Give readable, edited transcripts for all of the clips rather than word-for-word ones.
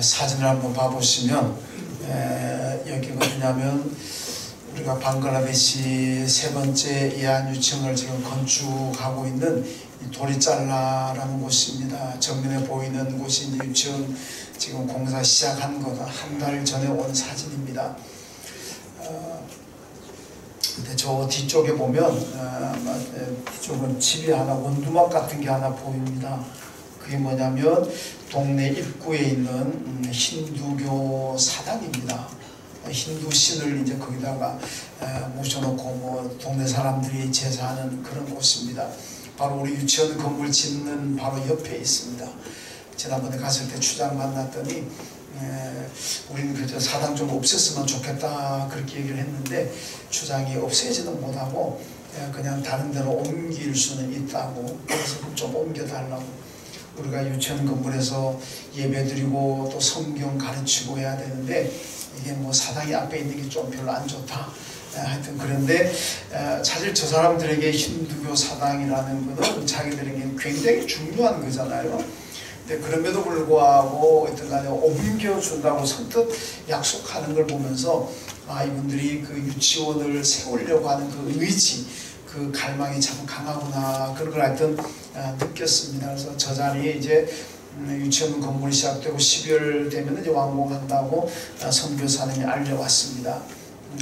사진을 한번 봐보시면 여기가 어디냐면 우리가 방글라데시 세 번째 이안 유치원을 지금 건축하고 있는 도리잘라라는 곳입니다. 정면에 보이는 곳이 이제 유치원 지금 공사 시작한 거다. 한 달 전에 온 사진입니다. 근데 저 뒤쪽에 보면 뒤쪽은 집이 하나 원두막 같은 게 하나 보입니다. 그게 뭐냐면 동네 입구에 있는 힌두교 사당입니다. 힌두 신을 이제 거기다가 모셔놓고 뭐 동네 사람들이 제사하는 그런 곳입니다. 바로 우리 유치원 건물 짓는 바로 옆에 있습니다. 지난번에 갔을 때 추장 만났더니 우리는 그저 사당 좀 없앴으면 좋겠다 그렇게 얘기를 했는데 추장이 없애지는 못하고 그냥 다른 데로 옮길 수는 있다고, 그래서 좀 옮겨달라고. 우리가 유치원 건물에서 예배드리고 또 성경 가르치고 해야 되는데 이게 뭐 사당이 앞에 있는 게 좀 별로 안 좋다. 하여튼 그런데 사실 저 사람들에게 힌두교 사당이라는 것은 자기들에게 굉장히 중요한 거잖아요. 근데 그럼에도 불구하고 어떤 간에 옮겨준다고 선뜻 약속하는 걸 보면서 이분들이 그 유치원을 세우려고 하는 그 의지, 그 갈망이 참 강하구나, 그런 걸 하여튼 느꼈습니다. 그래서 저 자리에 이제 유치원 건물이 시작되고 12월 되면 이제 완공한다고 선교사님이 알려왔습니다.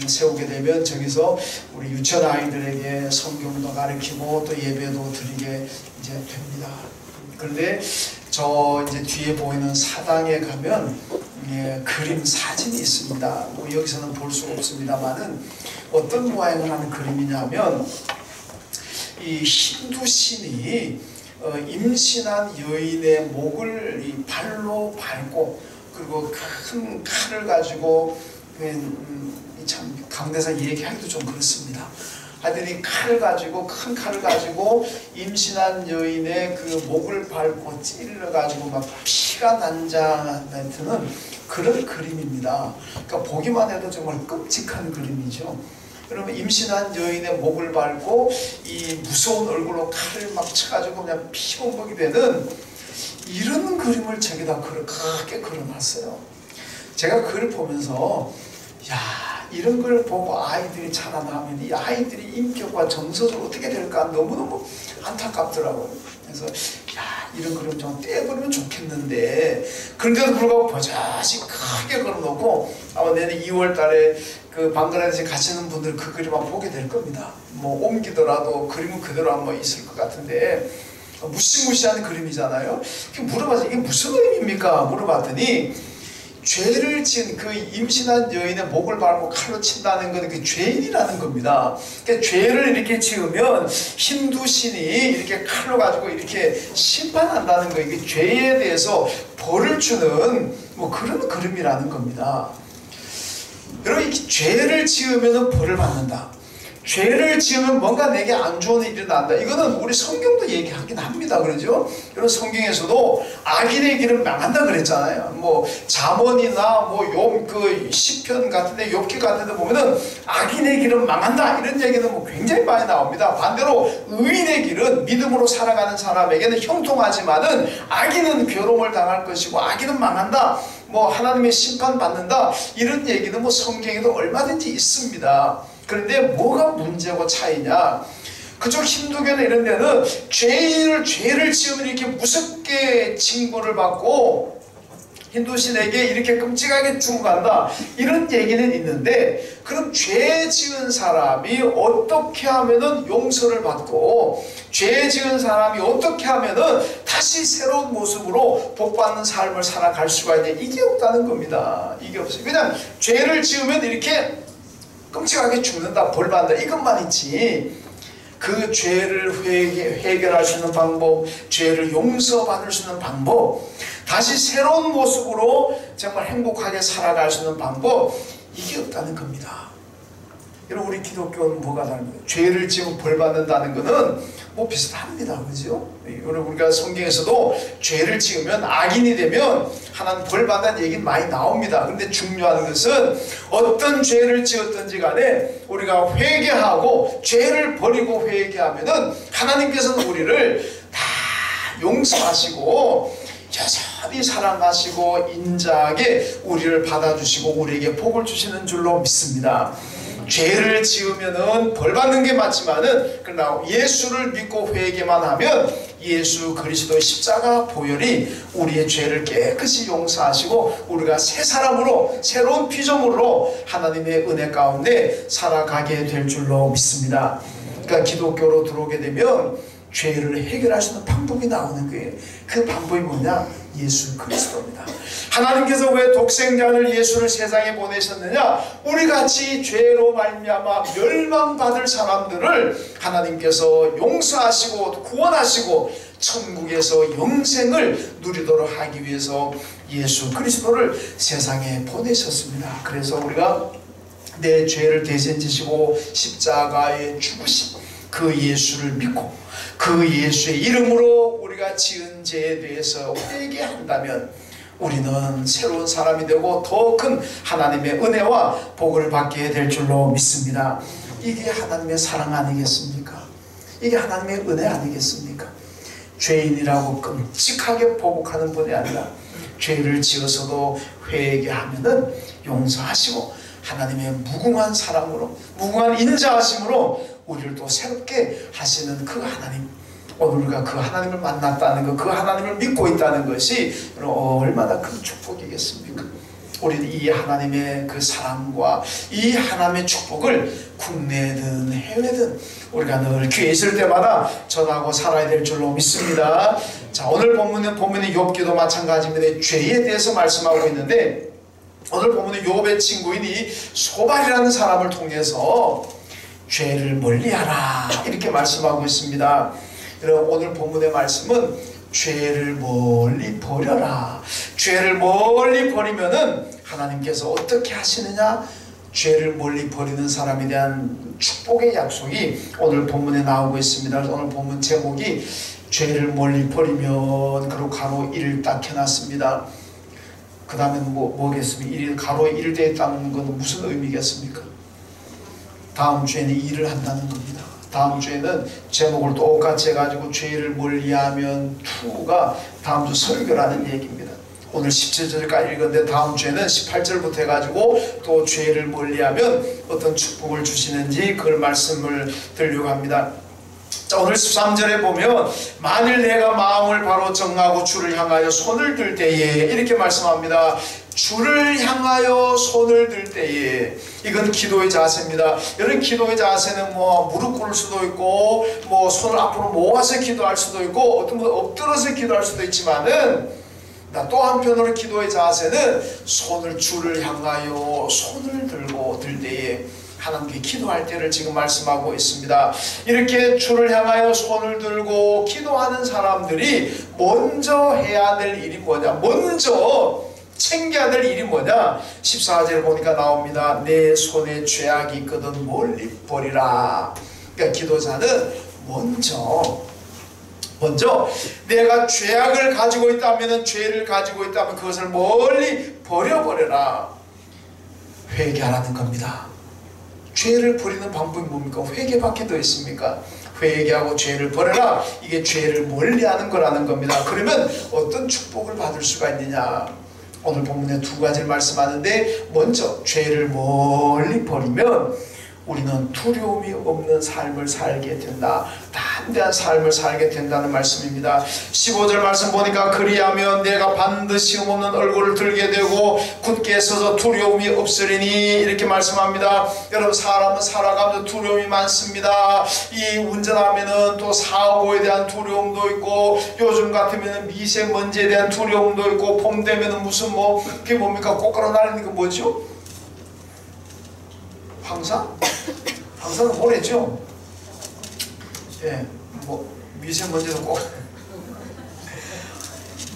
세우게 되면 저기서 우리 유치원 아이들에게 성경도 가르치고 또 예배도 드리게 이제 됩니다. 그런데 저 이제 뒤에 보이는 사당에 가면 그림 사진이 있습니다. 뭐 여기서는 볼 수 없습니다만은 어떤 모양을 하는 그림이냐면 이 힌두 신이 임신한 여인의 목을 이 발로 밟고 그리고 큰 칼을 가지고 참 강대사 얘기하기도 좀 그렇습니다. 하여튼 이 칼을 가지고 큰 칼을 가지고 임신한 여인의 그 목을 밟고 찔러 가지고 막 피가 난장하는 그런 그림입니다. 그러니까 보기만 해도 정말 끔찍한 그림이죠. 그러면 임신한 여인의 목을 밟고 이 무서운 얼굴로 칼을 막 쳐가지고 그냥 피범벅이 되는 이런 그림을 저기다 크게 그려놨어요. 제가 그걸 보면서 이런 걸 보고 아이들이 자라나면 이 아이들이 인격과 정서적으로 어떻게 될까 너무너무 안타깝더라고요. 그래서 이런 그림 좀 떼버리면 좋겠는데, 그런데도 불구하고 버젓이 크게 걸어놓고 아마 내년 2월 달에 그 방글라데시 가시는 분들 그 그림 한번 보게 될 겁니다. 뭐 옮기더라도 그림은 그대로 한번 있을 것 같은데 무시무시한 그림이잖아요. 물어봐서 이게 무슨 그림입니까? 물어봤더니 죄를 지은 그 임신한 여인의 목을 밟고 칼로 친다는 것은 그 죄인이라는 겁니다. 그러니까 죄를 이렇게 지으면 힌두 신이 이렇게 칼로 가지고 이렇게 심판한다는 거예요. 이게 죄에 대해서 벌을 주는 뭐 그런 그림이라는 겁니다. 여러분, 이렇게 죄를 지으면 벌을 받는다. 죄를 지으면 뭔가 내게 안 좋은 일이 일어난다. 이거는 우리 성경도 얘기하긴 합니다. 그러죠? 여러분, 성경에서도 악인의 길은 망한다 그랬잖아요. 뭐 잠언이나 뭐 그 시편 같은데 욥기 같은데 보면은 악인의 길은 망한다 이런 얘기는 뭐 굉장히 많이 나옵니다. 반대로 의인의 길은 믿음으로 살아가는 사람에게는 형통하지만은 악인은 괴로움을 당할 것이고 악인은 망한다. 뭐 하나님의 심판받는다 이런 얘기는 뭐 성경에도 얼마든지 있습니다. 그런데 뭐가 문제고 차이냐? 그쪽 힌두교나 이런 데는 죄를 지으면 이렇게 무섭게 징벌을 받고 힌두신에게 이렇게 끔찍하게 죽어간다 이런 얘기는 있는데, 그럼 죄 지은 사람이 어떻게 하면은 용서를 받고 죄 지은 사람이 어떻게 하면은 다시 새로운 모습으로 복받는 삶을 살아갈 수가 있냐? 이게 없다는 겁니다. 이게 없어요. 그냥 죄를 지으면 이렇게 끔찍하게 죽는다, 벌받는다 이것만 있지, 그 죄를 해결할 수 있는 방법, 죄를 용서받을 수 있는 방법, 다시 새로운 모습으로 정말 행복하게 살아갈 수 있는 방법, 이게 없다는 겁니다. 여러분, 우리 기독교는 뭐가 다릅니까? 죄를 지으면 벌받는다는 것은 뭐 비슷합니다. 그죠? 여러분, 우리가 성경에서도 죄를 지으면 악인이 되면 하나님 벌받는 얘기는 많이 나옵니다. 그런데 중요한 것은 어떤 죄를 지었든지 간에 우리가 회개하고 죄를 버리고 회개하면은 하나님께서는 우리를 다 용서하시고 온전히 사랑하시고 인자하게 우리를 받아주시고 우리에게 복을 주시는 줄로 믿습니다. 죄를 지으면은 벌 받는 게 맞지만은 그러나 예수를 믿고 회개만 하면 예수 그리스도의 십자가 보혈이 우리의 죄를 깨끗이 용서하시고 우리가 새 사람으로 새로운 피조물로 하나님의 은혜 가운데 살아가게 될 줄로 믿습니다. 그러니까 기독교로 들어오게 되면 죄를 해결할 수 있는 방법이 나오는 거예요. 그 방법이 뭐냐? 예수 그리스도입니다. 하나님께서 왜 독생자를 예수를 세상에 보내셨느냐? 우리같이 죄로 말미암아 멸망받을 사람들을 하나님께서 용서하시고 구원하시고 천국에서 영생을 누리도록 하기 위해서 예수 그리스도를 세상에 보내셨습니다. 그래서 우리가 내 죄를 대신 지시고 십자가에 죽으신 그 예수를 믿고 그 예수의 이름으로 우리가 지은 죄에 대해서 회개한다면 우리는 새로운 사람이 되고 더 큰 하나님의 은혜와 복을 받게 될 줄로 믿습니다. 이게 하나님의 사랑 아니겠습니까? 이게 하나님의 은혜 아니겠습니까? 죄인이라고 끔찍하게 보복하는 분이 아니라 죄를 지어서도 회개하면은 용서하시고 하나님의 무궁한 사랑으로 무궁한 인자하심으로 우리를 또 새롭게 하시는 그 하나님, 오늘 우리가 그 하나님을 만났다는 것, 그 하나님을 믿고 있다는 것이 얼마나 큰 축복이겠습니까? 우리는 이 하나님의 그 사랑과 이 하나님의 축복을 국내든 해외든 우리가 늘 귀에 있을 때마다 전하고 살아야 될 줄로 믿습니다. 자, 오늘 본문의 욥기도 마찬가지입니다. 죄에 대해서 말씀하고 있는데 오늘 본문의 욥의 친구인 이 소발이라는 사람을 통해서 죄를 멀리하라 이렇게 말씀하고 있습니다. 여러분, 오늘 본문의 말씀은 죄를 멀리 버려라. 죄를 멀리 버리면은 하나님께서 어떻게 하시느냐? 죄를 멀리 버리는 사람에 대한 축복의 약속이 오늘 본문에 나오고 있습니다. 그래서 오늘 본문 제목이 죄를 멀리 버리면, 그리고 가로 1을 딱 해놨습니다. 그 다음에 뭐겠습니까? 1일, 가로에 1 되어 있다는 건 무슨 의미겠습니까? 다음 주에는 일을 한다는 겁니다. 다음 주에는 제목을 똑같이 해가지고 죄를 멀리하면 2가 다음 주 설교라는 얘기입니다. 오늘 17절까지 읽었는데 다음 주에는 18절부터 해가지고 또 죄를 멀리하면 어떤 축복을 주시는지 그걸 말씀을 드리려고 합니다. 자, 오늘 13절에 보면 만일 내가 마음을 바로 정하고 주를 향하여 손을 들 때에 이렇게 말씀합니다. 주를 향하여 손을 들 때에, 이건 기도의 자세입니다. 여러분, 기도의 자세는 뭐 무릎 꿇을 수도 있고 뭐 손을 앞으로 모아서 기도할 수도 있고 어떤 분 엎드려서 기도할 수도 있지만은 또 한편으로 기도의 자세는 손을 주를 향하여 손을 들고 들 때에 하나님께 기도할 때를 지금 말씀하고 있습니다. 이렇게 주를 향하여 손을 들고 기도하는 사람들이 먼저 해야 될 일이 뭐냐? 먼저 챙겨야 될 일이 뭐냐? 14절에 보니까 나옵니다. 내 손에 죄악이 있거든 멀리 버리라. 그러니까 기도자는 먼저 내가 죄악을 가지고 있다면, 죄를 가지고 있다면 그것을 멀리 버려버려라. 회개하라는 겁니다. 죄를 버리는 방법이 뭡니까? 회개밖에 더 있습니까? 회개하고 죄를 버려라. 이게 죄를 멀리하는 거라는 겁니다. 그러면 어떤 축복을 받을 수가 있느냐? 오늘 본문에 2가지를 말씀하는데, 먼저 죄를 멀리 버리면 우리는 두려움이 없는 삶을 살게 된다. 담대한 삶을 살게 된다는 말씀입니다. 15절 말씀 보니까 그리하면 내가 반드시 흠없는 얼굴을 들게 되고 굳게 서서 두려움이 없으리니 이렇게 말씀합니다. 여러분, 사람은 살아가면서 두려움이 많습니다. 이 운전하면은 또 사고에 대한 두려움도 있고, 요즘 같으면 미세먼지에 대한 두려움도 있고, 봄 되면은 무슨 그게 뭡니까? 꽃가루 날리는 거 뭐죠? 황사? 황사는 모래죠? 예, 미세먼지도 꼭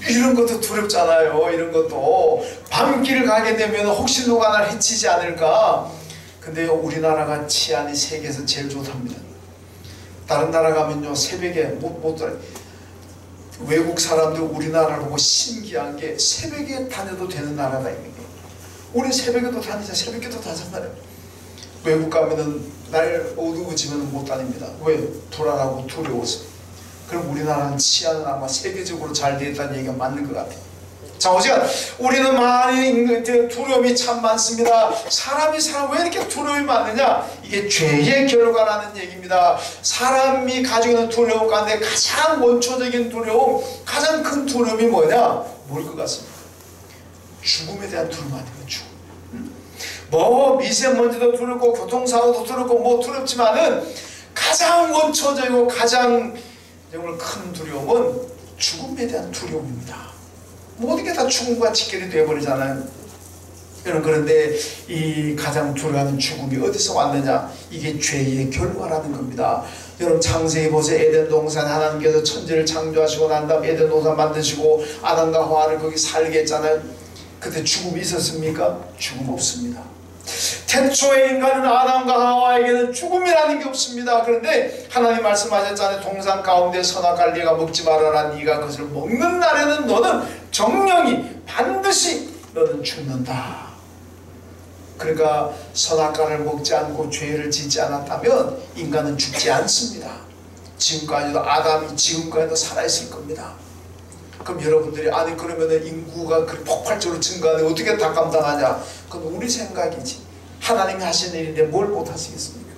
이런 것도 두렵잖아요. 이런 것도 밤길 가게 되면 혹시 누가 날 해치지 않을까? 근데 우리나라가 치안이 세계에서 제일 좋답니다. 다른 나라 가면요, 새벽에 못 들어요. 외국 사람들 우리나라를 보고 신기한 게 새벽에 다녀도 되는 나라다 있는 게. 우리 새벽에도 다니자, 새벽에도 다녔잖아요. 외국 가면은 날 어두워지면 못 다닙니다. 왜? 불안하고 두려워서. 그럼 우리나라는 치안은 아마 세계적으로 잘 되어 있다는 얘기가 맞는 것 같아요. 자, 오지간 우리는 많이 두려움이 참 많습니다. 사람이 왜 이렇게 두려움이 많느냐? 이게 죄의 결과라는 얘기입니다. 사람이 가지고 있는 두려움 가운데 가장 원초적인 두려움, 가장 큰 두려움이 뭐냐? 뭘 것 같습니까? 죽음에 대한 두려움 아닙니까? 죽음. 뭐 미세먼지도 두렵고 교통사고도 두렵고 뭐 두렵지만은 가장 원초적이고 가장 정말 큰 두려움은 죽음에 대한 두려움입니다. 모든 게 다 죽음과 직결이 되어버리잖아요. 여러분, 그런데 이 가장 두려워하는 죽음이 어디서 왔느냐? 이게 죄의 결과라는 겁니다. 여러분, 창세기 보세요. 에덴 동산 하나님께서 천지를 창조하시고 난 다음 에덴 동산 만드시고 아담과 하와를 거기 살게 했잖아요. 그때 죽음이 있었습니까? 죽음 없습니다. 태초의 인간은 아담과 하와에게는 죽음이라는 게 없습니다. 그런데 하나님 말씀하셨잖아요. 동산 가운데 선악과를 네가 먹지 말아라. 네가 그것을 먹는 날에는 너는 정령이 반드시 너는 죽는다. 그러니까 선악과를 먹지 않고 죄를 짓지 않았다면 인간은 죽지 않습니다. 지금까지도 아담이 지금까지도 살아있을 겁니다. 그럼 여러분들이 아니 그러면은 인구가 그렇게 폭발적으로 증가하는데 어떻게 다 감당하냐? 그건 우리 생각이지. 하나님이 하신 일인데 뭘 못하시겠습니까?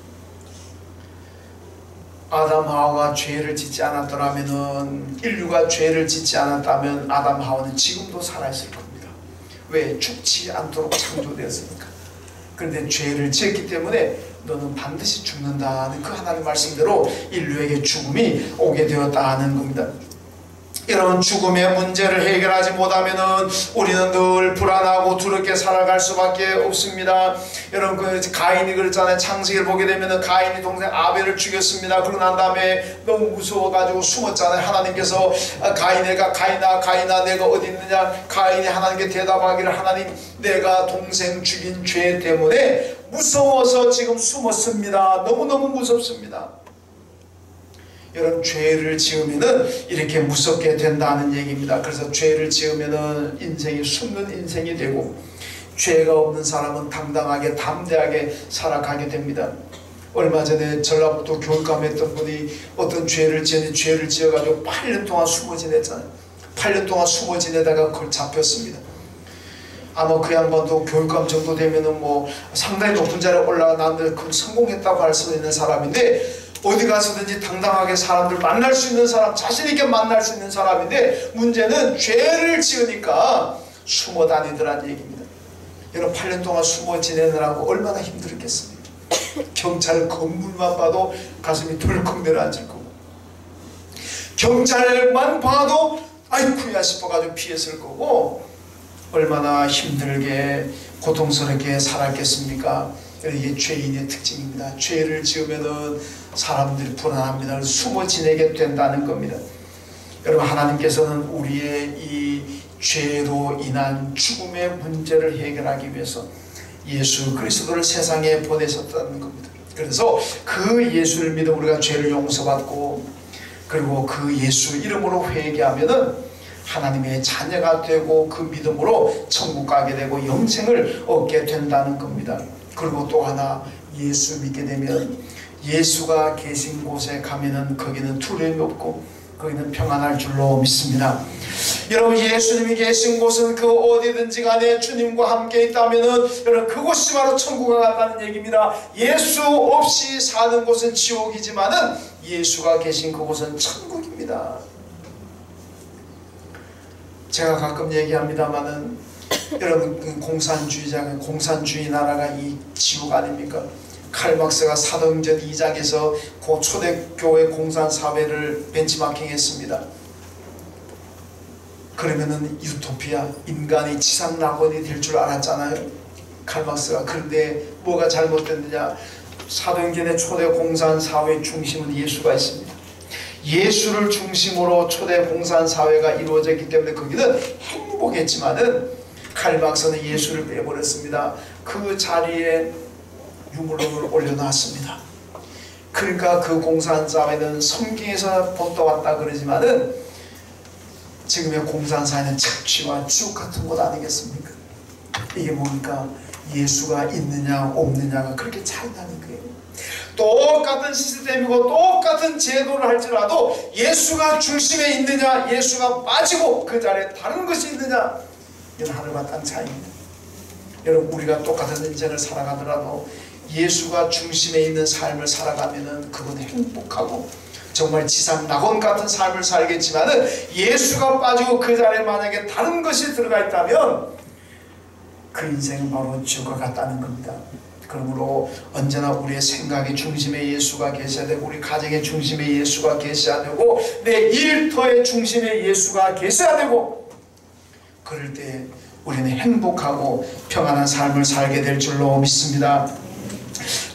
아담 하와가 죄를 짓지 않았더라면은, 인류가 죄를 짓지 않았다면 아담 하와는 지금도 살아있을 겁니다. 왜? 죽지 않도록 창조되었으니까. 그런데 죄를 지었기 때문에 너는 반드시 죽는다는 그 하나님 말씀대로 인류에게 죽음이 오게 되었다는 겁니다. 여러분, 죽음의 문제를 해결하지 못하면은 우리는 늘 불안하고 두렵게 살아갈 수밖에 없습니다. 여러분, 그 가인이 그랬잖아요. 창세기를 보게 되면은 가인이 동생 아벨을 죽였습니다. 그러고 난 다음에 너무 무서워가지고 숨었잖아요. 하나님께서 가인아 내가 어디 있느냐? 가인이 하나님께 대답하기를, 하나님 내가 동생 죽인 죄 때문에 무서워서 지금 숨었습니다. 너무너무 무섭습니다. 여러분, 죄를 지으면은 이렇게 무섭게 된다는 얘기입니다. 그래서 죄를 지으면은 인생이 숨는 인생이 되고, 죄가 없는 사람은 당당하게 담대하게 살아가게 됩니다. 얼마 전에 전라북도 교육감에 했던 분이 어떤 죄를 지어가지고 8년 동안 숨어 지냈잖아요. 8년 동안 숨어 지내다가 그걸 잡혔습니다. 아마 그 양반도 교육감 정도 되면은 뭐 상당히 높은 자리에 올라가는데 그걸 성공했다고 할 수 있는 사람인데, 어디 가서든지 당당하게 사람들 만날 수 있는 사람, 자신 있게 만날 수 있는 사람인데, 문제는 죄를 지으니까 숨어 다니더란 얘기입니다. 여러분, 8년 동안 숨어 지내느라고 얼마나 힘들었겠습니까? 경찰 건물만 봐도 가슴이 덜컥 내려앉을 거고, 경찰만 봐도 아이쿠야 싶어가지고 피했을 거고, 얼마나 힘들게 고통스럽게 살았겠습니까? 이게 죄인의 특징입니다. 죄를 지으면은 사람들이 불안합니다. 숨어 지내게 된다는 겁니다. 여러분, 하나님께서는 우리의 이 죄로 인한 죽음의 문제를 해결하기 위해서 예수 그리스도를 세상에 보내셨다는 겁니다. 그래서 그 예수를 믿어 우리가 죄를 용서받고, 그리고 그 예수 이름으로 회개하면은 하나님의 자녀가 되고, 그 믿음으로 천국 가게 되고 영생을 얻게 된다는 겁니다. 그리고 또 하나, 예수 믿게 되면 예수가 계신 곳에 가면은 거기는 두려움이 없고 거기는 평안할 줄로 믿습니다. 여러분, 예수님이 계신 곳은 그 어디든지 간에 주님과 함께 있다면은 여러분, 그곳이 바로 천국에 간다는 얘기입니다. 예수 없이 사는 곳은 지옥이지만은 예수가 계신 그곳은 천국입니다. 제가 가끔 얘기합니다마는, 여러분, 공산주의 나라가 이 지옥 아닙니까? 칼막스가 사도행전 2장에서 그 초대교회 공산사회를 벤치마킹했습니다. 그러면은 유토피아, 인간이 지상낙원이 될 줄 알았잖아요, 칼막스가. 그런데 뭐가 잘못됐느냐? 사도행전의 초대 공산사회 중심은 예수가 있습니다. 예수를 중심으로 초대 공산사회가 이루어졌기 때문에 거기는 행복했지만은 칼막스는 예수를 빼버렸습니다. 그 자리에 유물론을 올려놨습니다. 그러니까 그 공산사회는 성경에서 본떠왔다 그러지만은 지금의 공산사회는 착취와 지옥 같은 곳 아니겠습니까? 이게 뭡니까? 예수가 있느냐 없느냐가 그렇게 차이 나는 거예요. 똑같은 시스템이고 똑같은 제도를 할지라도 예수가 중심에 있느냐, 예수가 빠지고 그 자리에 다른 것이 있느냐, 이건 하늘과 땅 차이입니다. 여러분, 우리가 똑같은 인생을 살아가더라도 예수가 중심에 있는 삶을 살아가면은 그건 행복하고 정말 지상 낙원 같은 삶을 살겠지만은, 예수가 빠지고 그 자리에 만약에 다른 것이 들어가 있다면 그 인생은 바로 지옥과 같다는 겁니다. 그러므로 언제나 우리의 생각의 중심에 예수가 계셔야 되고, 우리 가정의 중심에 예수가 계셔야 되고, 내 일터의 중심에 예수가 계셔야 되고, 그럴 때 우리는 행복하고 평안한 삶을 살게 될 줄로 믿습니다.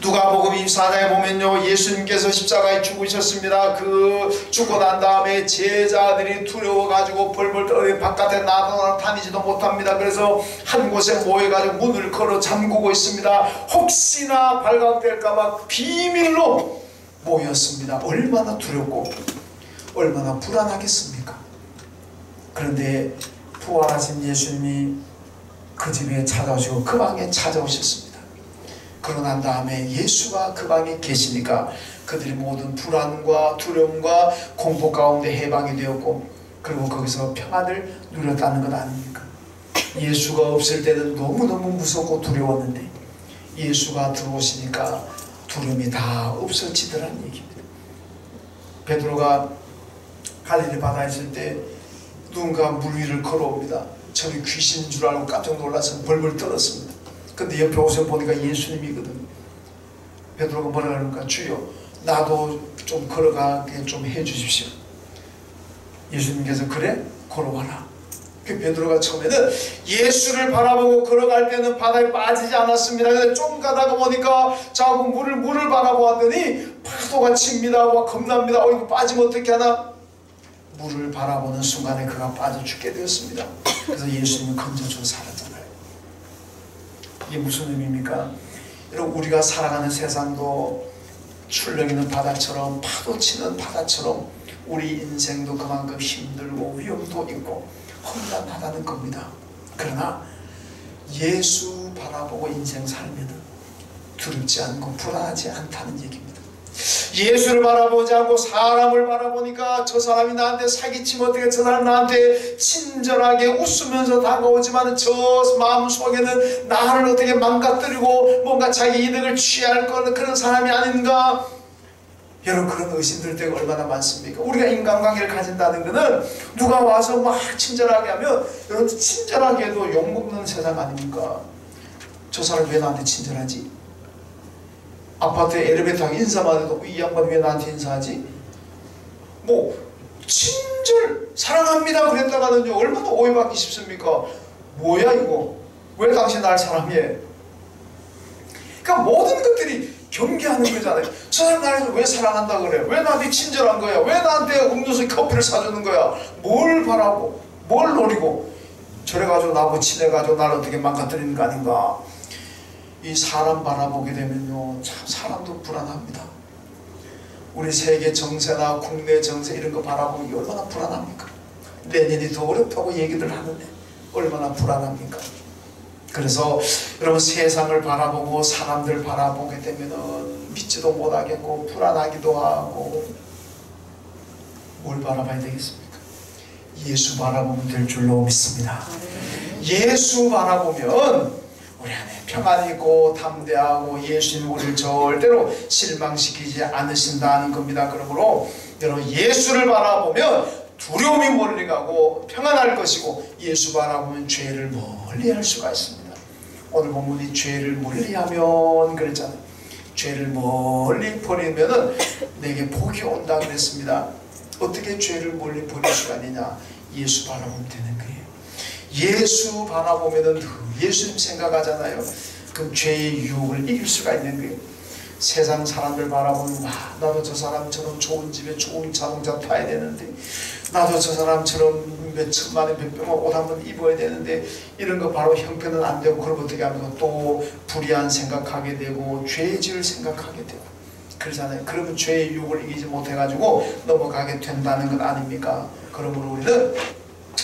누가복음 24장에 보면요, 예수님께서 십자가에 죽으셨습니다. 그 죽고 난 다음에 제자들이 두려워가지고 벌벌 떨어 바깥에 나다니지도 못합니다. 그래서 한 곳에 모여가지고 문을 걸어 잠그고 있습니다. 혹시나 발각될까봐 비밀로 모였습니다. 얼마나 두렵고 얼마나 불안하겠습니까? 그런데 부활하신 예수님이 그 집에 찾아오시고 그 방에 찾아오셨습니다. 그러고 난 다음에 예수가 그 방에 계시니까 그들이 모든 불안과 두려움과 공포 가운데 해방이 되었고, 그리고 거기서 평안을 누렸다는 것 아닙니까? 예수가 없을 때는 너무너무 무섭고 두려웠는데 예수가 들어오시니까 두려움이 다 없어지더라는 얘기입니다. 베드로가 갈릴리 바다에 있을 때 누군가 물 위를 걸어옵니다. 저기 귀신인 줄 알고 깜짝 놀라서 벌벌 떨었습니다. 근데 옆에 오서 보니까 예수님이거든. 베드로가 뭐라 그러니까, 주여 나도 좀 걸어가게 좀 해주십시오. 예수님께서 그래? 걸어와라. 그 베드로가 처음에는 예수를 바라보고 걸어갈 때는 바다에 빠지지 않았습니다. 근데 좀 가다가 보니까 자꾸 물을 바라보았더니 파도가 칩니다. 와, 겁납니다. 이거 빠지면 어떻게 하나? 물을 바라보는 순간에 그가 빠져 죽게 되었습니다. 그래서 예수님이 건져줘 살았잖아요. 이게 무슨 의미입니까? 여러분, 우리가 살아가는 세상도 출력 있는 바다처럼, 파도 치는 바다처럼 우리 인생도 그만큼 힘들고 위험도 있고 험난하다는 겁니다. 그러나 예수 바라보고 인생 살면 두렵지 않고 불안하지 않다는 얘기입니다. 예수를 바라보지 않고 사람을 바라보니까 저 사람이 나한테 사기치면 어떻게, 저 사람 나한테 친절하게 웃으면서 다가오지만 저 마음속에는 나를 어떻게 망가뜨리고 뭔가 자기 이득을 취할 그런 사람이 아닌가. 여러분, 그런 의심들 때가 얼마나 많습니까? 우리가 인간관계를 가진다는 것은 누가 와서 막 친절하게 하면, 여러분, 친절하게 해도 욕먹는 세상 아닙니까? 저 사람 왜 나한테 친절하지? 아파트에 엘리베이터 타고 인사만 해도 이 양반 왜 나한테 인사하지? 뭐 친절 사랑합니다 그랬다가는요 얼마나 오해받기 쉽습니까? 뭐야 이거? 왜 당신 날 사랑해? 그러니까 모든 것들이 경계하는 거잖아요. 저 사람 나를 왜 사랑한다 그래? 왜 나한테 친절한 거야? 왜 나한테 음료수 커피를 사주는 거야? 뭘 바라고 뭘 노리고 저래가지고 나하고 친해가지고 나를 어떻게 망가뜨리는 거 아닌가? 이 사람 바라보게 되면요 참 사람도 불안합니다. 우리 세계 정세나 국내 정세 이런 거 바라보기 얼마나 불안합니까? 내년이 더 어렵다고 얘기들 하는데 얼마나 불안합니까? 그래서 여러분, 세상을 바라보고 사람들 바라보게 되면은 믿지도 못하겠고 불안하기도 하고, 뭘 바라봐야 되겠습니까? 예수 바라보면 될 줄로 믿습니다. 예수 바라보면 우리 안에 평안이 있고 담대하고 예수님 우리를 절대로 실망시키지 않으신다는 겁니다. 그러므로 여러분, 예수를 바라보면 두려움이 멀리 가고 평안할 것이고, 예수 바라보면 죄를 멀리할 수가 있습니다. 오늘 본문이 죄를 멀리하면 그랬잖아요. 죄를 멀리 버리면은 내게 복이 온다 그랬습니다. 어떻게 죄를 멀리 버릴 수가 있느냐? 예수 바라보면 되는 거예요. 예수 바라보면은 예수님 생각하잖아요. 그럼 죄의 유혹을 이길 수가 있는 거예요. 세상 사람들 바라보면 나도 저 사람처럼 좋은 집에 좋은 자동차 타야 되는데, 나도 저 사람처럼 몇 천만 원 몇 병원 옷 한번 입어야 되는데, 이런 거 바로 형편은 안 되고, 그럼 어떻게 하면 또 불의한 생각하게 되고 죄질 생각하게 되고 그러잖아요. 그러면 죄의 유혹을 이기지 못해가지고 넘어가게 된다는 것 아닙니까? 그러므로 우리는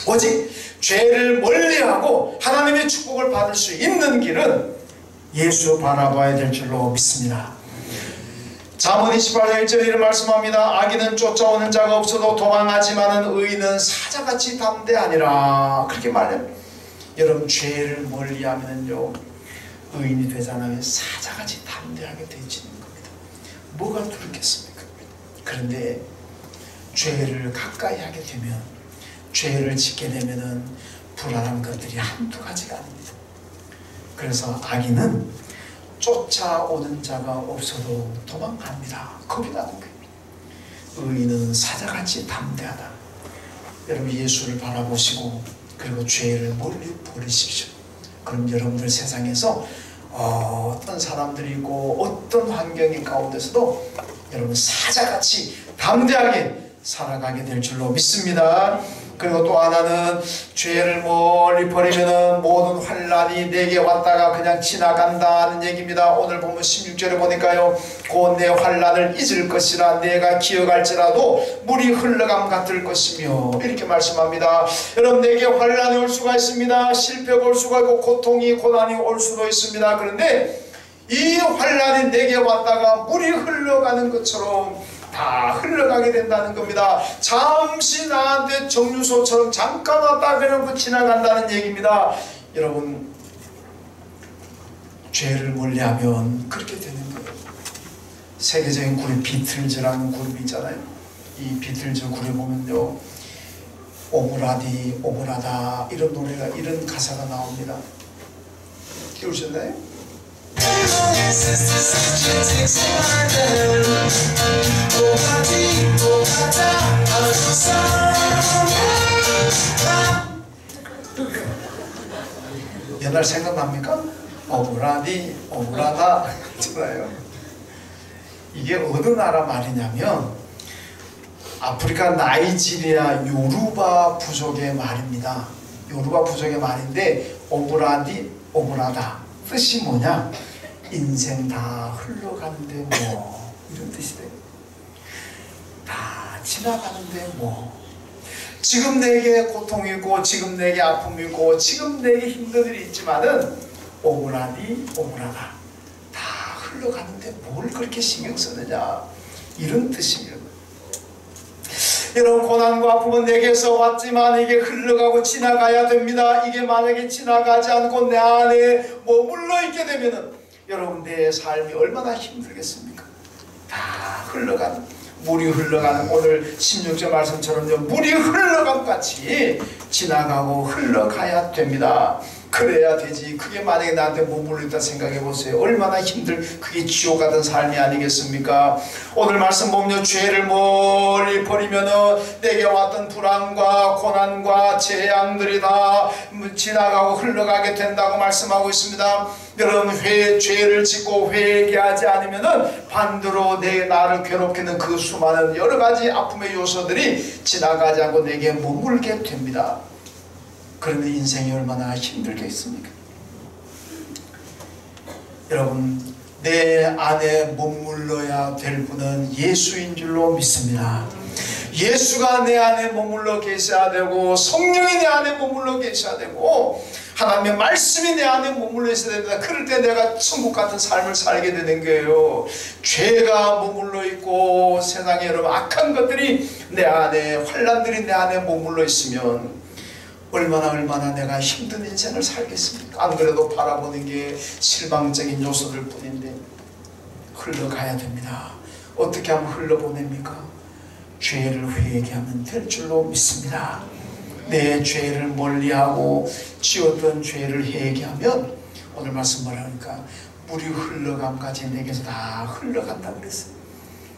오직 죄를 멀리하고 하나님의 축복을 받을 수 있는 길은 예수 바라봐야 될 줄로 믿습니다. 잠언 28장 1절에 이런 말씀합니다. 악인은 쫓아오는 자가 없어도 도망하지만은 의인은 사자같이 담대하니라. 그렇게 말해요. 여러분 죄를 멀리하면요 의인이 되잖아요. 사자같이 담대하게 되어지는 겁니다. 뭐가 두렵겠습니까? 그런데 죄를 가까이 하게 되면, 죄를 짓게 되면은 불안한 것들이 한두 가지가 아닙니다. 그래서 악인은 쫓아오는 자가 없어도 도망갑니다. 겁이 나는 거예요. 의인은 사자같이 담대하다. 여러분 예수를 바라보시고 그리고 죄를 멀리 버리십시오. 그럼 여러분들 세상에서 어떤 사람들이 있고 어떤 환경인 가운데서도 여러분 사자같이 담대하게 살아가게 될 줄로 믿습니다. 그리고 또 하나는 죄를 멀리 버리면은 모든 환난이 내게 왔다가 그냥 지나간다는 얘기입니다. 오늘 보면 16절에 보니까요, 곧 내 환난을 잊을 것이라 내가 기억할지라도 물이 흘러감 같을 것이며, 이렇게 말씀합니다. 여러분 내게 환난이 올 수가 있습니다. 실패가 올 수가 있고 고통이 고난이 올 수도 있습니다. 그런데 이 환난이 내게 왔다가 물이 흘러가는 것처럼 다 흘러가게 된다는 겁니다. 잠시 나한테 정류소처럼 잠깐 왔다 그냥 지나간다는 얘기입니다. 여러분 죄를 멀리하면 그렇게 되는 거예요. 세계적인 그룹 비틀즈라는 그룹이 있잖아요. 이 비틀즈 그룹에 보면요, 오브라디 오브라다 이런 노래가, 이런 가사가 나옵니다. 들으셨나요? 옛날 생각납니까? 오브라디 오브라다 있잖아요. 이게 어느 나라 말이냐면 아프리카 나이지리아 요루바 부족의 말입니다. 요루바 부족의 말인데 오브라디 오브라다 뜻이 뭐냐? 인생 다 흘러가는데 뭐, 이런 뜻이 돼요. 다 지나가는데 뭐, 지금 내게 고통이 있고 지금 내게 아픔이 있고 지금 내게 힘든 일이 있지만은 오브라디 오브라다 다 흘러가는데 뭘 그렇게 신경 쓰느냐, 이런 뜻입니다. 여러분 고난과 아픔은 내게서 왔지만 이게 흘러가고 지나가야 됩니다. 이게 만약에 지나가지 않고 내 안에 머물러 있게 되면은 여러분 내 삶이 얼마나 힘들겠습니까? 다 흘러가는, 물이 흘러가는, 오늘 16절 말씀처럼요, 물이 흘러간 같이 지나가고 흘러가야 됩니다. 그래야 되지. 그게 만약에 나한테 머물러 있다 생각해 보세요. 얼마나 그게 지옥 같은 삶이 아니겠습니까? 오늘 말씀 보면 죄를 멀리 버리면은 내게 왔던 불안과 고난과 재앙들이 다 지나가고 흘러가게 된다고 말씀하고 있습니다. 여러분 죄를 짓고 회개하지 않으면은 반대로 나를 괴롭히는 그 수많은 여러 가지 아픔의 요소들이 지나가지 않고 내게 머물게 됩니다. 그러면 인생이 얼마나 힘들겠습니까? 여러분 내 안에 머물러야 될 분은 예수인 줄로 믿습니다. 예수가 내 안에 머물러 계셔야 되고 성령이 내 안에 머물러 계셔야 되고 하나님의 말씀이 내 안에 머물러 있어야 됩니다. 그럴 때 내가 천국 같은 삶을 살게 되는 거예요. 죄가 머물러 있고 세상에 여러분 악한 것들이 내 안에, 환난들이 내 안에 머물러 있으면 얼마나 내가 힘든 인생을 살겠습니까? 안 그래도 바라보는 게 실망적인 요소들 뿐인데 흘러가야 됩니다. 어떻게 하면 흘러보냅니까? 죄를 회개하면 될 줄로 믿습니다. 내 죄를 멀리하고 지었던 죄를 회개하면, 오늘 말씀 뭐라 하니까 물이 흘러감까지 내게서 다 흘러간다고 그랬어요.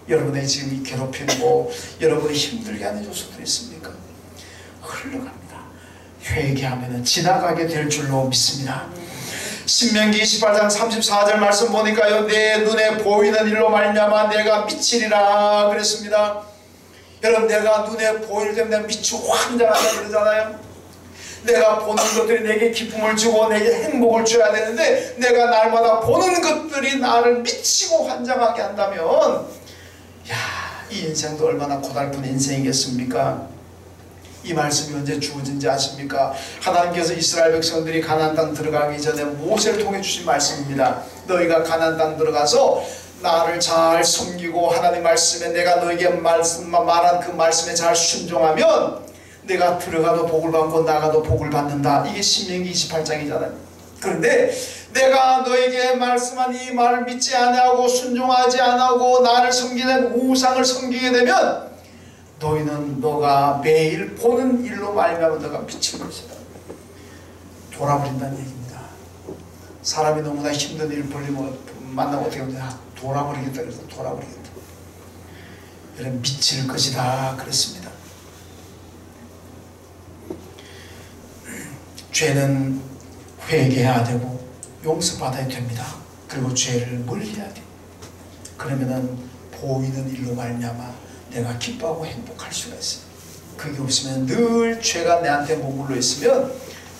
여러분의 지금 괴롭히고 여러분이 힘들게 하는 요소들이 있습니까? 흘러갑니다. 회개하면 지나가게 될 줄로 믿습니다. 신명기 28장 34절 말씀 보니까요, 내 눈에 보이는 일로 말미암아 내가 미치리라 그랬습니다. 여러분 내가 눈에 보일 때 내가 미치고 환장한다 그러잖아요. 내가 보는 것들이 내게 기쁨을 주고 내게 행복을 줘야 되는데 내가 날마다 보는 것들이 나를 미치고 환장하게 한다면 이 인생도 얼마나 고달픈 인생이겠습니까? 이 말씀이 언제 주어진지 아십니까? 하나님께서 이스라엘 백성들이 가나안 땅 들어가기 전에 모세를 통해 주신 말씀입니다. 너희가 가나안 땅 들어가서 나를 잘 섬기고 하나님 말씀에 내가 너에게 말한 그 말씀에 잘 순종하면 내가 들어가도 복을 받고 나가도 복을 받는다. 이게 신명기 28장이잖아요. 그런데 내가 너에게 말씀한 이 말을 믿지 아니하고 순종하지 아니하고 나를 섬기는 우상을 섬기게 되면 너희는 너가 매일 보는 일로 말미암아 너가 미칠 것이다. 돌아버린다는 얘기입니다. 사람이 너무나 힘든 일 벌리면 만나면 어떻게 하냐, 돌아버리겠다. 그래서 돌아버리겠다. 이런 미칠 것이다 그랬습니다. 죄는 회개해야 되고 용서받아야 됩니다. 그리고 죄를 멀리해야 돼. 그러면은 보이는 일로 말미암아 내가 기뻐하고 행복할 수가 있어요. 그게 없으면 늘 죄가 내한테 머물러 있으면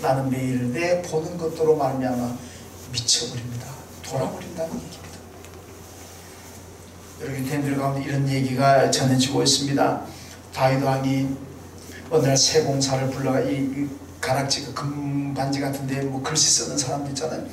나는 매일 내 보는 것들로 말미암아 미쳐버립니다. 돌아버린다는 얘기입니다. 여러분 팬들 가운데 이런 얘기가 전해지고 있습니다. 다윗 왕이 어느 날 세공사를 불러가 이 가락지 금반지 같은데 뭐 글씨 쓰는 사람도 있잖아요.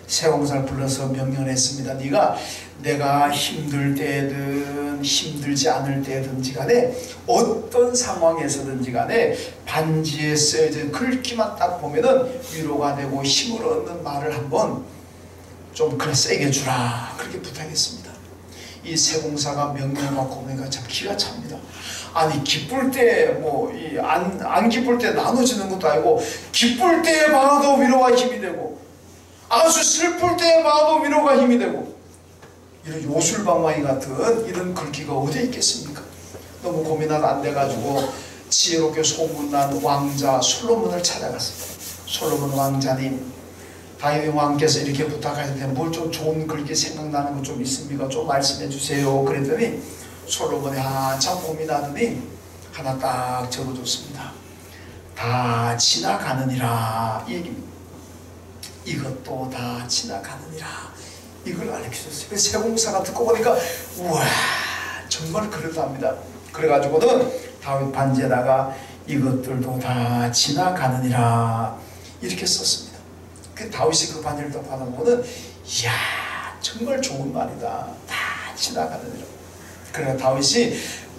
세공사를 불러서 명령을 했습니다. 네가 내가 힘들 때든 힘들지 않을 때든지 간에 어떤 상황에서든지 간에 반지에 쓰여진 글귀만 딱 보면은 위로가 되고 힘을 얻는 말을 한번 좀 그래 세게 주라. 그렇게 부탁했습니다. 이 세공사가 명령을 받고 보니까 참 기가 찹니다. 아니 기쁠 때 뭐 안 기쁠 때 나눠지는 것도 아니고 기쁠 때 봐도 위로가 힘이 되고 아주 슬플 때 봐도 위로가 힘이 되고 이런 요술방망이 같은 이런 글귀가 어디에 있겠습니까? 너무 고민하다 안 돼가지고 지혜롭게 소문난 왕자 솔로몬을 찾아갔습니다. 솔로몬 왕자님, 다윗 왕께서 이렇게 부탁하셨는데 뭘 좀 좋은 글귀 생각나는 거 좀 있습니까? 좀 말씀해 주세요. 그랬더니 솔로몬이 한참 고민하더니 하나 딱 적어줬습니다. 다 지나가느니라 이 얘기입니다. 이것도 다 지나가느니라 이걸 알려주셨어요. 그래서 세공사가 듣고 보니까 우와 정말 그렇답니다. 그래가지고는 다윗 반지에다가 이것들도 다 지나가느니라 이렇게 썼습니다. 그 다윗이 그 반지를 딱 받아보고는 이야 정말 좋은 말이다. 다 지나가느니라. 그래서 다윗이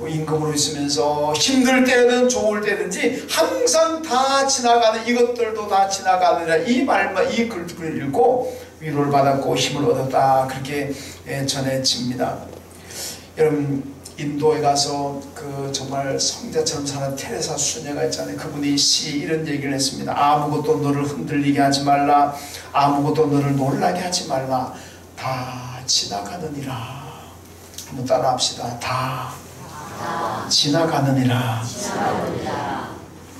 임금으로 있으면서 힘들 때든 좋을 때든지 항상 다 지나가는 이것들도 다 지나가느니라 이 말만 이 글을 읽고 위로를 받았고 힘을 얻었다 그렇게 전해집니다. 여러분 인도에 가서 그 정말 성자처럼 사는 테레사 수녀가 있잖아요. 그분이 이런 얘기를 했습니다. 아무것도 너를 흔들리게 하지 말라. 아무것도 너를 놀라게 하지 말라. 다 지나가느니라. 한번 따라 합시다. 다 지나가느니라.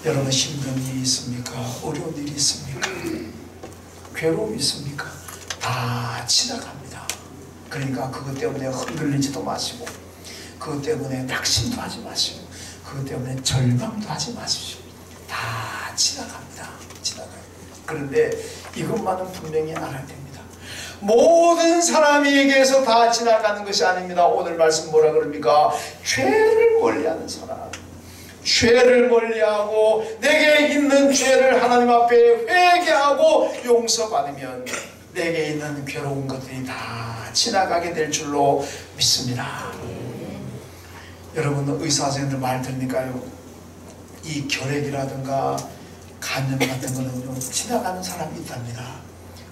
여러분 힘든 일이 있습니까? 어려운 일이 있습니까? 괴로움이 있습니까? 다 지나갑니다. 그러니까 그것 때문에 흔들리지도 마시고 그것 때문에 낙심도 하지 마시고 그것 때문에 절망도 하지 마십시오. 다 지나갑니다. 지나가요. 그런데 이것만은 분명히 알아야 됩니다. 모든 사람에게서 다 지나가는 것이 아닙니다. 오늘 말씀 뭐라 그럽니까? 죄를 멀리하는 사람, 죄를 멀리하고 내게 있는 죄를 하나님 앞에 회개하고 용서받으면 내게 있는 괴로운 것들이 다 지나가게 될 줄로 믿습니다. 여러분 의사 선생님들 말 들으니까요 이 결핵이라든가 간염 같은 거는 좀 지나가는 사람이 있답니다.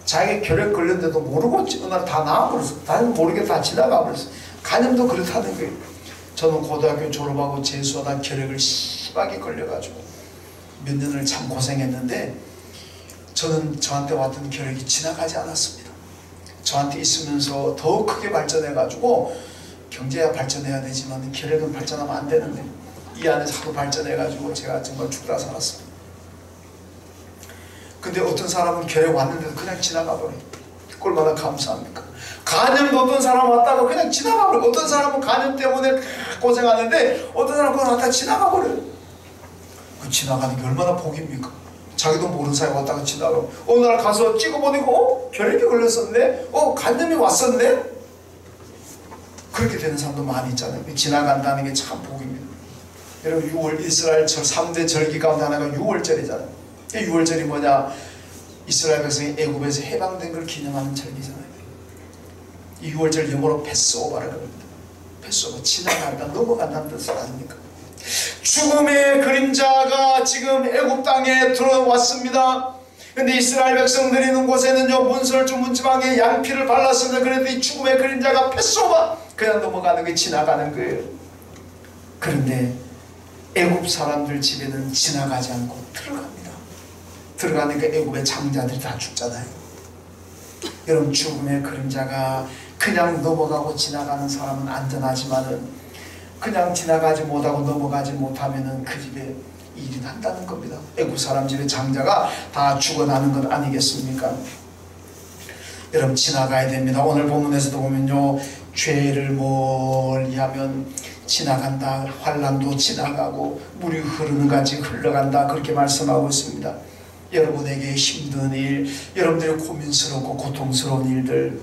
자기 결핵 걸렸는데도 모르고 어느 날 다 나와버렸어. 다 모르게 다 지나가 버렸어. 간염도 그렇다는 거예요. 저는 고등학교 졸업하고 재수하다 결핵을 심하게 걸려가지고 몇 년을 참 고생했는데 저는 저한테 왔던 결핵이 지나가지 않았습니다. 저한테 있으면서 더 크게 발전해가지고 경제야 발전해야 되지만 결핵은 발전하면 안 되는데 이 안에서 하루 발전해가지고 제가 정말 죽다 살았습니다. 근데 어떤 사람은 결핵 왔는데도 그냥 지나가 버려요. 얼마나 감사합니까? 간염도 어떤 사람 왔다가 그냥 지나가 버려요. 어떤 사람은 간염 때문에 고생하는데 어떤 사람은 그걸 왔다가 지나가 버려요. 그 지나가는 게 얼마나 복입니까? 자기도 모르는 사람이 왔다가 지나가고 어느 날 가서 찍어보니까 결핵이 걸렸었네? 간염이 왔었네? 그렇게 되는 사람도 많이 있잖아요. 지나간다는 게 참 복입니다. 여러분 6월 이스라엘 3대 절기 가운데 하나가 6월절이잖아요. 6월절이 뭐냐? 이스라엘 백성이 애굽에서 해방된 걸 기념하는 절기잖아요. 이 6월절 영어로 패스오버라고 합니다. 패스오버 지나간다, 넘어간다는 뜻을 아닙니까? 죽음의 그림자가 지금 애굽 땅에 들어왔습니다. 근데 이스라엘 백성들이 있는 곳에는요, 문설주 문지방에 양피를 발랐습니다. 그런데 이 죽음의 그림자가 패쏘가 그냥 넘어가는 게 지나가는 거예요. 그런데 애굽 사람들 집에는 지나가지 않고 들어갑니다. 들어가니까 애굽의 장자들이 다 죽잖아요. 여러분, 죽음의 그림자가 그냥 넘어가고 지나가는 사람은 안전하지만은 그냥 지나가지 못하고 넘어가지 못하면은 그 집에 일이 난다는 겁니다. 애굽 사람 집의 장자가 다 죽어나는 것 아니겠습니까? 여러분, 지나가야 됩니다. 오늘 본문에서도 보면요, 죄를 멀리하면 지나간다. 환난도 지나가고 물이 흐르는 같이 흘러간다. 그렇게 말씀하고 있습니다. 여러분에게 힘든 일, 여러분들의 고민스럽고 고통스러운 일들,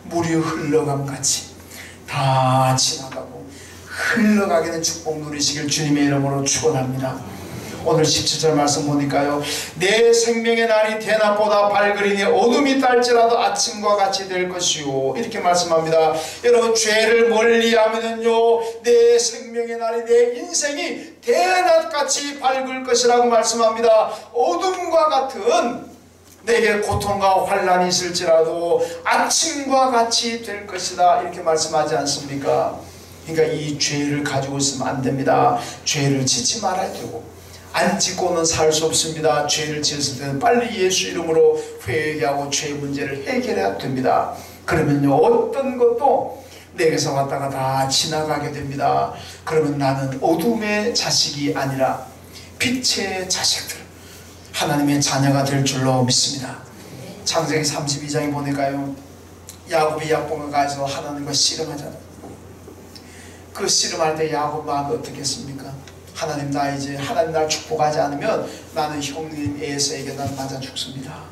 물이 흘러감 같이 다 지나가고 흘러가게 된 축복 누리시길 주님의 이름으로 축원합니다. 오늘 17절 말씀 보니까요, 내 생명의 날이 대낮보다 밝으리니 어둠이 딸지라도 아침과 같이 될 것이요, 이렇게 말씀합니다. 여러분, 죄를 멀리하면은요, 내 생명의 날이, 내 인생이 대낮같이 밝을 것이라고 말씀합니다. 어둠과 같은 내게 고통과 환난이 있을지라도 아침과 같이 될 것이다, 이렇게 말씀하지 않습니까? 그러니까 이 죄를 가지고 있으면 안 됩니다. 죄를 짓지 말아야 되고, 안 짓고는 살 수 없습니다. 죄를 지었을 때는 빨리 예수 이름으로 회개하고 죄 문제를 해결해야 됩니다. 그러면요, 어떤 것도 내게서 왔다가 다 지나가게 됩니다. 그러면 나는 어둠의 자식이 아니라 빛의 자식들, 하나님의 자녀가 될 줄로 믿습니다. 창세기 32장에 보니까요, 야곱이 약봉에 가서 하나님과 씨름하잖아요. 그 씨름할 때 야곱 마음이 어떻겠습니까? 하나님, 나 이제 하나님 날 축복하지 않으면 나는 형님 에서에게 난 맞아 죽습니다.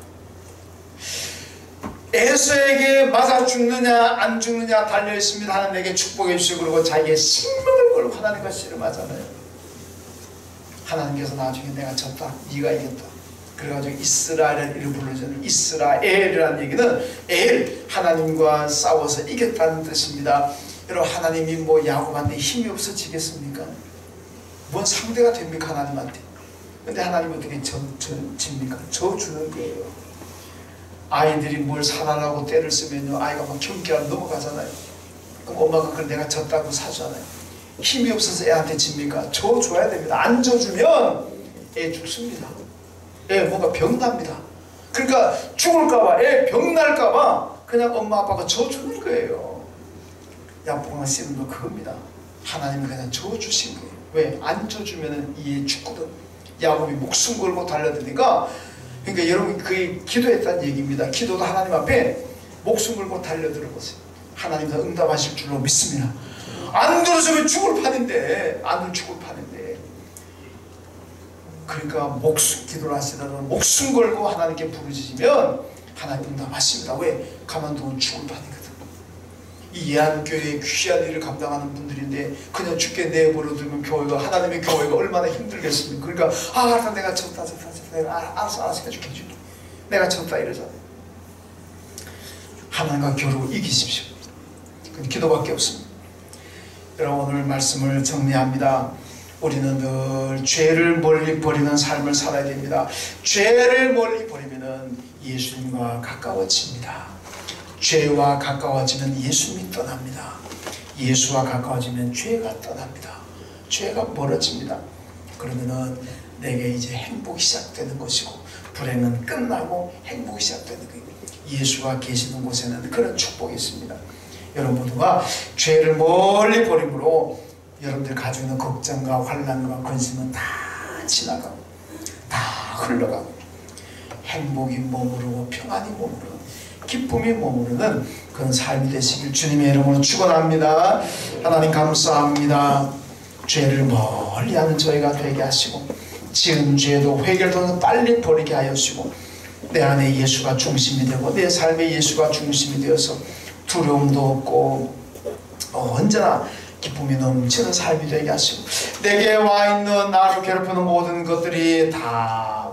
에서에게 맞아 죽느냐 안 죽느냐 달려있습니다. 하나님에게 축복해 주시고, 그리고 자기의 생명을 걸고 하나님과 씨름하잖아요. 하나님께서 나중에 내가 졌다, 네가 이겼다, 그래가지고 이스라엘을 이름 불러주는 이스라엘이라는 얘기는 엘, 하나님과 싸워서 이겼다는 뜻입니다. 여러분, 하나님이 뭐 야곱한테 힘이 없어지겠습니까? 뭔 상대가 됩니까, 하나님한테? 근데 하나님은 어떻게 집니까? 져주는 거예요. 아이들이 뭘 사랑하고 때를 쓰면요, 아이가 막 경계하고 넘어가잖아요. 그럼 엄마가 그걸 내가 졌다고 사주잖아요. 힘이 없어서 애한테 집니까? 져줘야 됩니다. 안 져주면 애 죽습니다. 애 뭔가 병납니다. 그러니까 죽을까봐, 애 병날까봐 그냥 엄마 아빠가 져주는 거예요. 양봉아 씨름도 그겁니다. 하나님이 그냥 져주신 거예요. 왜? 안 져주면 이 죽거든. 야곱이 목숨 걸고 달려드니까, 그러니까 여러분, 그게 기도했다는 얘기입니다. 기도도 하나님 앞에 목숨 걸고 달려들어보세요. 하나님도 응답하실 줄로 믿습니다. 안 들어주면 죽을 판인데, 안 죽을 판인데, 그러니까 목숨 기도를 하시다가 목숨 걸고 하나님께 부르짖으면 하나님 응답하십니다. 왜? 가만두면 죽을 판이거든. 이 예안교회의 귀한 일을 감당하는 분들인데 그냥 죽게 내버려두면 교회가, 하나님의 교회가 얼마나 힘들겠습니까? 그러니까 알았다, 내가 졌다, 내가 알았어 해줄게, 내가 졌다 이러잖아요. 하나님과 겨루고 이기십시오. 그건 기도밖에 없습니다. 여러분, 오늘 말씀을 정리합니다. 우리는 늘 죄를 멀리 버리는 삶을 살아야 됩니다. 죄를 멀리 버리면 예수님과 가까워집니다. 죄와 가까워지면 예수님이 떠납니다. 예수와 가까워지면 죄가 떠납니다. 죄가 멀어집니다. 그러면은 내게 이제 행복이 시작되는 것이고, 불행은 끝나고 행복이 시작되는 거예요. 예수가 계시는 곳에는 그런 축복이 있습니다. 여러분 모두가 죄를 멀리 버림으로 여러분들 가지고 있는 걱정과 환난과 근심은 다 지나가고 다 흘러가고 행복이 머무르고 평안이 머무르고 기쁨이 머무르는 그런 삶이 되시길 주님의 이름으로 축원합니다. 하나님 감사합니다. 죄를 멀리하는 저희가 되게 하시고, 지은 죄도 회개도 빨리 버리게 하시고, 내 안에 예수가 중심이 되고 내 삶에 예수가 중심이 되어서 두려움도 없고 언제나 기쁨이 넘치는 삶이 되게 하시고, 내게 와 있는 나를 괴롭히는 모든 것들이 다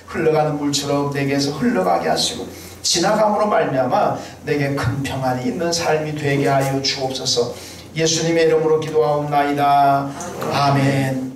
흘러가는 물처럼 내게서 흘러가게 하시고, 지나감으로 말미암아 내게 큰 평안이 있는 삶이 되게 하여 주옵소서. 예수님의 이름으로 기도하옵나이다. 아멘.